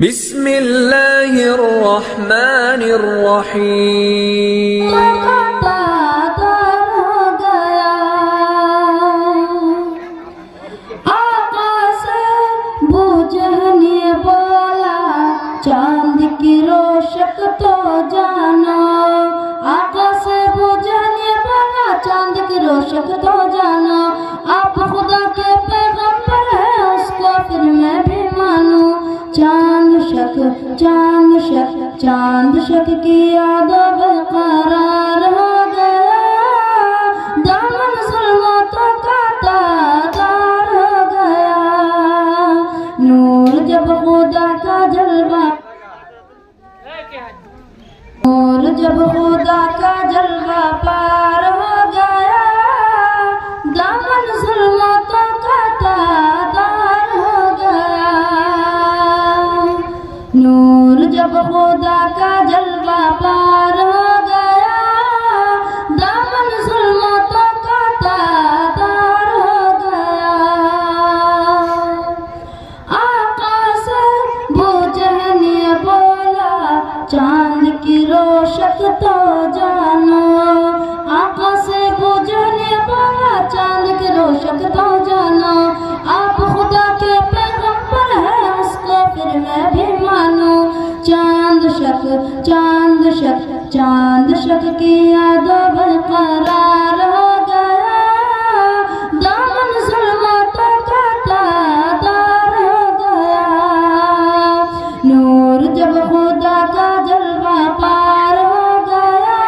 बिस्मिल्लाहिर रहमानिर रहीम। चांद की रोशक तो जाना, आकाश बुझने वाला चांद की रोशक तो जाना। आप खुदा के पैगंबर है, उसको फिर मैं भी मानूं। चांद शक की यादों बेकरार हो गया, दामन ज़ुल्मतों का तार हो गया। नूर जब खुदा का जलवा, नूर जब खुदा का जलवा पार हो गया, दामन ज़ुल्मतों का तार हो गया। नूर जब खुदा का जलवा पार हो गया, दामन ज़ुल्मतों का तार हो गया। आकाश बुझने बोला चांद की रोशक तो जानो, आकाश बुझने बोला चांद की रोशक तो जानो। आप खुदा के पैगंबर है, उसको फिर मैं भी मानूं। चांद शक की यादों बरकरार हो गया, दामन ज़ुल्मतों का तार हो गया। नूर जब खुदा का जलवा पार हो गया,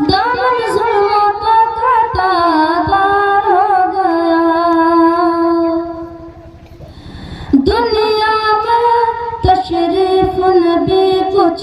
दामन ज़ुल्मतों का तार हो गया। दुनिया में तशरीफ नबी कुछ